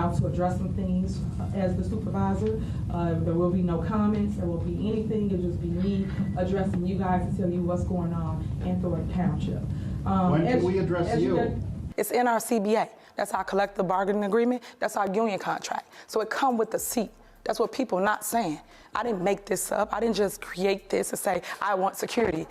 allowed to address some things as the supervisor. There will be no comments, there won't be anything, it'll just be me addressing you guys to tell you what's going on in Thornton Township. When can we address you? It's in our CBA. That's our collective bargaining agreement. That's our union contract. So it come with the seat. That's what people not saying. I didn't make this up. I didn't just create this and say, I want security.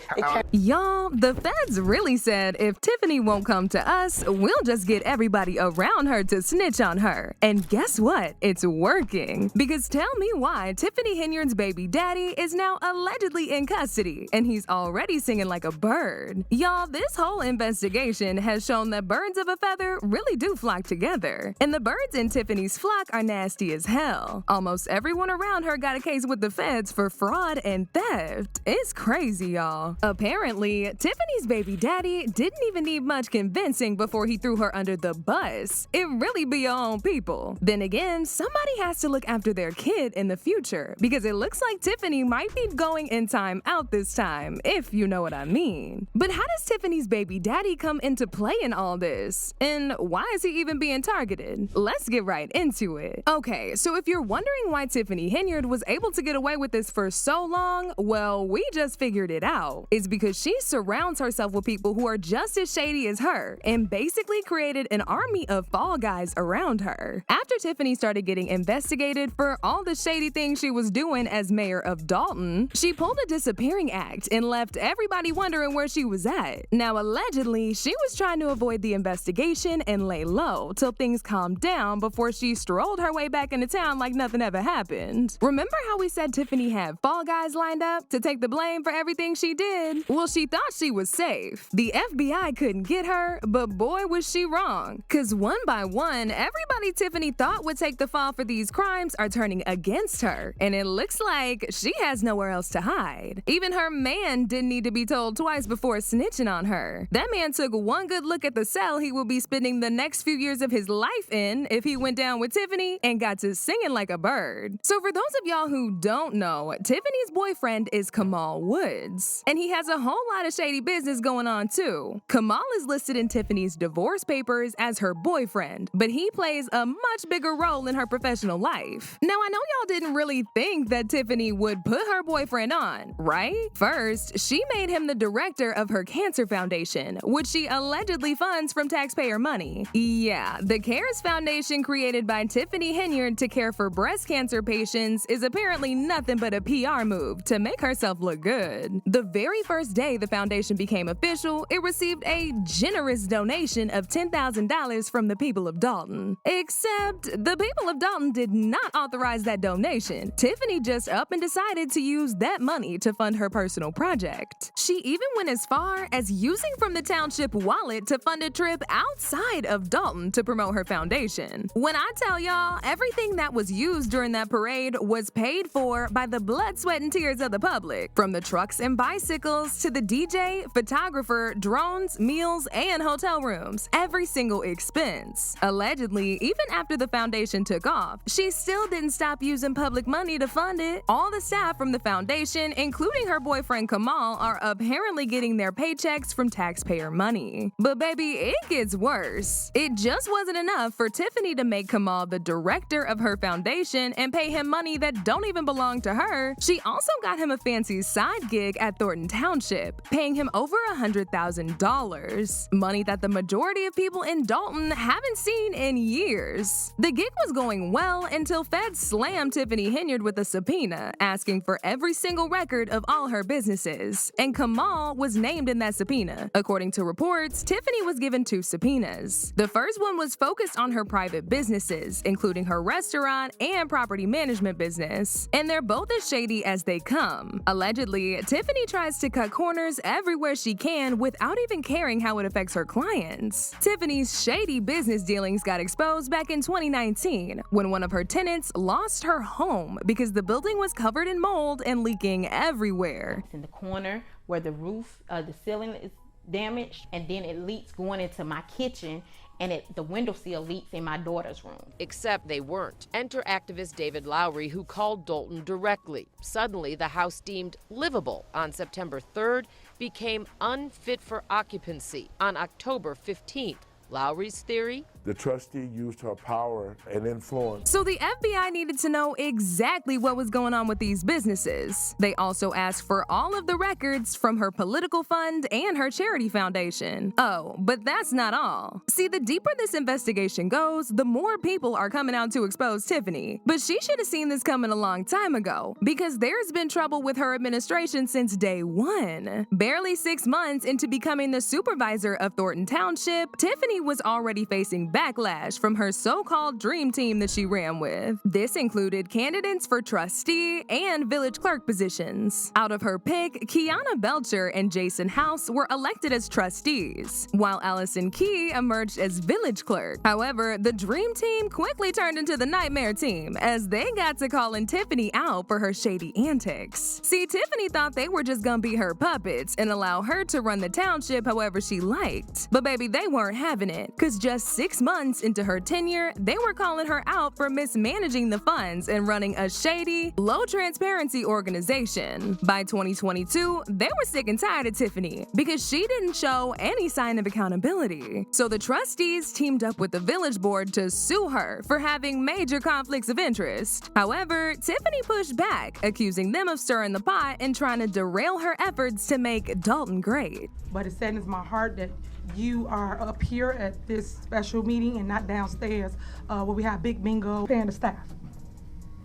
Y'all, the feds really said if Tiffany won't come to us, we'll just get everybody around her to snitch on her. And guess what? It's working. Because tell me why Tiffany Henyard's baby daddy is now allegedly in custody, and he's already singing like a bird. Y'all, this whole investigation has shown that birds of a feather really do flock together. And the birds in Tiffany's flock are nasty as hell. Almost everyone around her got a case with the feds for fraud and theft. It's crazy, y'all. Apparently, Tiffany's baby daddy didn't even need much convincing before he threw her under the bus. It really be your own people. Then again, somebody has to look after their kid in the future, because it looks like Tiffany might be going in time out this time, if you know what I mean. But how does Tiffany's baby daddy come into play in all this? And why is he even being targeted? Let's get right into it. Okay, so if you're wondering why Tiffany Henyard was able to get away with this for so long, well, we just figured it out. It's because she surrounds herself with people who are just as shady as her and basically created an army of fall guys around her. After Tiffany started getting investigated for all the shady things she was doing as mayor of Dolton, she pulled a disappearing act and left everybody wondering where she was at. Now, allegedly, she was trying to avoid the investigation and lay low till things calmed down before she strolled her way back into town like nothing ever happened. Remember how we said Tiffany had fall guys lined up to take the blame for everything she did? Well, she thought she was safe. The FBI couldn't get her, but boy was she wrong. Cause one by one, everybody Tiffany thought would take the fall for these crimes are turning against her, and it looks like she has nowhere else to hide. Even her man didn't need to be told twice before snitching on her. That man took one good look at the cell he will be spending the next few years of his life in if he went down with Tiffany and got to singing like a bird. So for those of y'all who don't know, Tiffany's boyfriend is Kamal Woods, and he has a whole lot of shady business going on too. Kamal is listed in Tiffany's divorce papers as her boyfriend, but he plays a much bigger role in her professional life. Now, I know y'all didn't really think that Tiffany would put her boyfriend on, right? First, she made him the director of her cancer foundation, which she allegedly funds from taxpayer money. Yeah, the CARES Foundation created by Tiffany Henyard to care for breast cancer patients is apparently nothing but a PR move to make herself look good. The very first day the foundation became official, it received a generous donation of $10,000 from the people of Dolton. Except the people of Dolton did not authorize that donation. Tiffany just up and decided to use that money to fund her personal project. She even went as far as using from the township wallet to fund a trip outside of Dolton to promote her foundation. When I tell y'all, everything that was used during that parade was paid for by the blood, sweat, and tears of the public. From the trucks and bicycles to the DJ, photographer, drones, meals, and hotel rooms. Every single expense. Allegedly, even after the foundation took off, she still didn't stop using public money to fund it. All the staff from the foundation, including her boyfriend Kamal, are apparently getting their paychecks from taxpayer money. But baby, it gets worse. It just wasn't enough for Tiffany to make Kamal the director of her foundation and pay him money that don't even belong to her. She also got him a fancy side gig at Thornton Township, paying him over $100,000. Money that the majority of people in Dolton haven't seen in years. The gig was going well until feds slammed Tiffany Henyard with a subpoena, asking for every single record of all her businesses. And Kamal was named in that subpoena. According to reports, Tiffany was given 2 subpoenas. The first one was focused on her private businesses, including her restaurant and property management business. And they're both as shady as they come. Allegedly, Tiffany tries to cut corners everywhere she can without even caring how it affects her clients. Tiffany's shady business dealings got exposed back in 2019 when one of her tenants lost her home because the building was covered in mold and leaking everywhere. It's in the corner where the roof, the ceiling is damaged, and then it leaks going into my kitchen, and the windowsill leaks in my daughter's room. Except they weren't. Enter activist David Lowry, who called Dolton directly. Suddenly, the house deemed livable on September 3rd became unfit for occupancy on October 15th. Lowry's theory? the trustee used her power and influence. So the FBI needed to know exactly what was going on with these businesses. They also asked for all of the records from her political fund and her charity foundation. Oh, but that's not all. See, the deeper this investigation goes, the more people are coming out to expose Tiffany. But she should have seen this coming a long time ago, because there's been trouble with her administration since day one. Barely 6 months into becoming the supervisor of Dolton Township, Tiffany was already facing backlash from her so-called dream team that she ran with. This included candidates for trustee and village clerk positions. Out of her pick, Kiana Belcher and Jason House were elected as trustees, while Allison Key emerged as village clerk. However, the dream team quickly turned into the nightmare team, as they got to calling Tiffany out for her shady antics. See, Tiffany thought they were just gonna be her puppets and allow her to run the township however she liked. But baby, they weren't having it, cause just 6 months into her tenure, they were calling her out for mismanaging the funds and running a shady, low transparency organization. By 2022, they were sick and tired of Tiffany because she didn't show any sign of accountability. So the trustees teamed up with the village board to sue her for having major conflicts of interest. However, Tiffany pushed back, accusing them of stirring the pot and trying to derail her efforts to make Dolton great. But it saddens my heart that you are up here at this special meeting and not downstairs where we have big bingo paying the staff.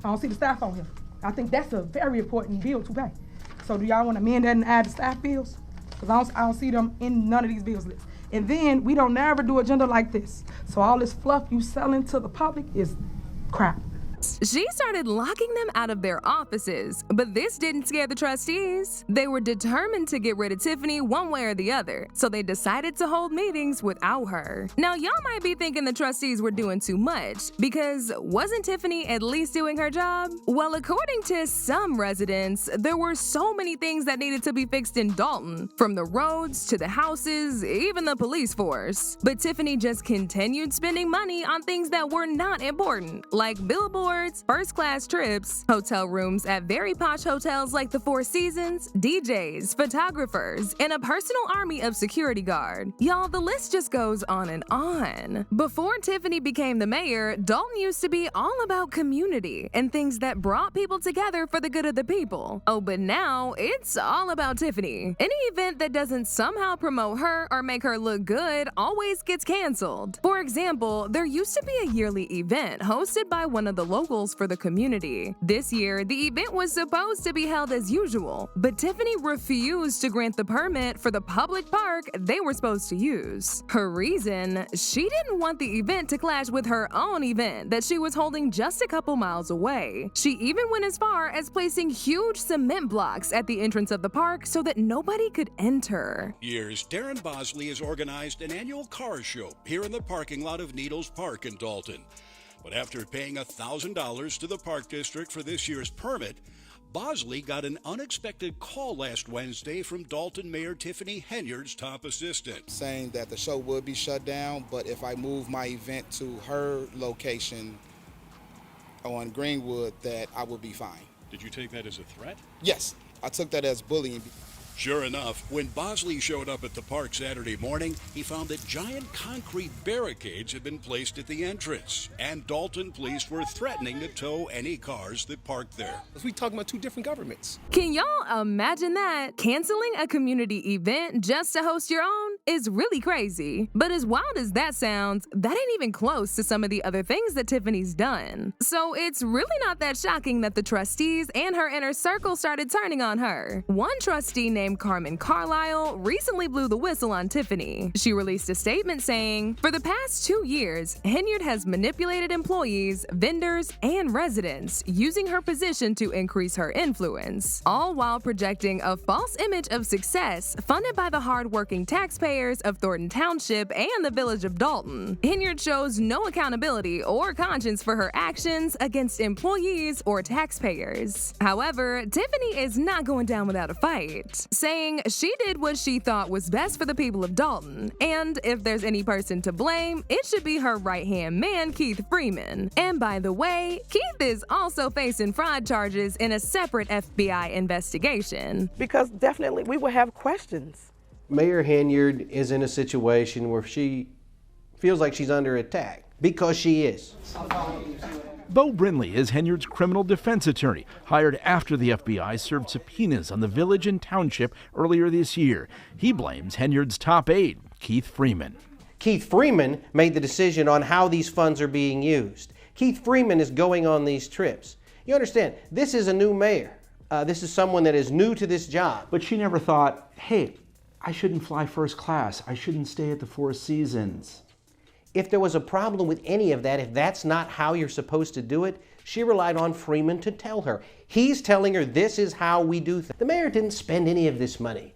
I don't see the staff on here. I think that's a very important bill to pay. So do y'all want to amend that and add the staff bills? Because I don't see them in none of these bills lists. And then we don't never do agenda like this. So all this fluff you selling to the public is crap. She started locking them out of their offices, but this didn't scare the trustees. They were determined to get rid of Tiffany one way or the other, so they decided to hold meetings without her. Now, y'all might be thinking the trustees were doing too much, because wasn't Tiffany at least doing her job? Well, according to some residents, there were so many things that needed to be fixed in Dolton, from the roads to the houses, even the police force. But Tiffany just continued spending money on things that were not important, like billboards, first-class trips, hotel rooms at very posh hotels like the Four Seasons, DJs, photographers, and a personal army of security guard. Y'all, the list just goes on and on. Before Tiffany became the mayor, Dolton used to be all about community and things that brought people together for the good of the people. Oh, but now it's all about Tiffany. Any event that doesn't somehow promote her or make her look good always gets canceled. For example, there used to be a yearly event hosted by one of the locals for the community. This year, the event was supposed to be held as usual, but Tiffany refused to grant the permit for the public park they were supposed to use. Her reason? She didn't want the event to clash with her own event that she was holding just a couple miles away. She even went as far as placing huge cement blocks at the entrance of the park so that nobody could enter. Years, Darren Bosley has organized an annual car show here in the parking lot of Needles Park in Dolton. But after paying $1,000 to the Park District for this year's permit, Bosley got an unexpected call last Wednesday from Dolton Mayor Tiffany Henyard's top assistant, saying that the show would be shut down, but if I move my event to her location on Greenwood, that I will be fine. Did you take that as a threat? Yes, I took that as bullying. Sure enough, when Bosley showed up at the park Saturday morning, he found that giant concrete barricades had been placed at the entrance, and Dolton police were threatening to tow any cars that parked there. We talking about two different governments. Can y'all imagine that? Canceling a community event just to host your own is really crazy. But as wild as that sounds, that ain't even close to some of the other things that Tiffany's done. So it's really not that shocking that the trustees and her inner circle started turning on her. One trustee named Carmen Carlisle recently blew the whistle on Tiffany. She released a statement saying, "For the past 2 years, Henyard has manipulated employees, vendors, and residents, using her position to increase her influence, all while projecting a false image of success funded by the hard-working taxpayers of Dolton Township and the village of Dolton. Henyard shows no accountability or conscience for her actions against employees or taxpayers." However, Tiffany is not going down without a fight, saying she did what she thought was best for the people of Dolton, and if there's any person to blame, it should be her right-hand man, Keith Freeman. And by the way, Keith is also facing fraud charges in a separate FBI investigation. Because definitely we will have questions. Mayor Henyard is in a situation where she feels like she's under attack, because she is. Bo Brinley is Henyard's criminal defense attorney, hired after the FBI served subpoenas on the village and township earlier this year. He blames Henyard's top aide, Keith Freeman. Keith Freeman made the decision on how these funds are being used. Keith Freeman is going on these trips. You understand, this is a new mayor. This is someone that is new to this job. But she never thought, hey, I shouldn't fly first class. I shouldn't stay at the Four Seasons. If there was a problem with any of that, if that's not how you're supposed to do it, she relied on Freeman to tell her. He's telling her this is how we do things. The mayor didn't spend any of this money.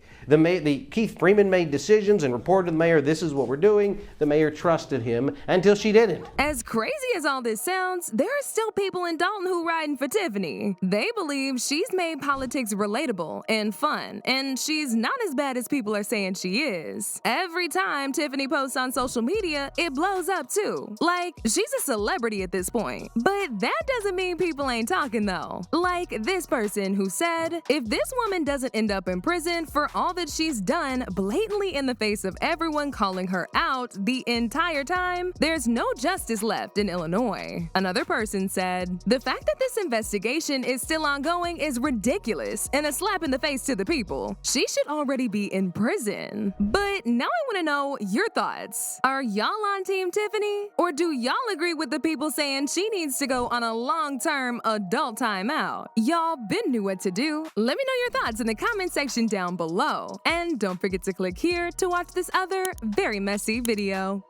Keith Freeman made decisions and reported to the mayor, this is what we're doing. The mayor trusted him until she didn't. As crazy as all this sounds, there are still people in Dolton who riding for Tiffany. They believe she's made politics relatable and fun, and she's not as bad as people are saying she is. Every time Tiffany posts on social media, it blows up too. Like, she's a celebrity at this point. But that doesn't mean people ain't talking though. Like this person who said, if this woman doesn't end up in prison for all that she's done blatantly in the face of everyone calling her out the entire time, there's no justice left in Illinois. Another person said, the fact that this investigation is still ongoing is ridiculous and a slap in the face to the people. She should already be in prison. But now I want to know your thoughts. Are y'all on Team Tiffany? Or do y'all agree with the people saying she needs to go on a long-term adult timeout? Y'all been knew what to do. Let me know your thoughts in the comment section down below. And don't forget to click here to watch this other very messy video.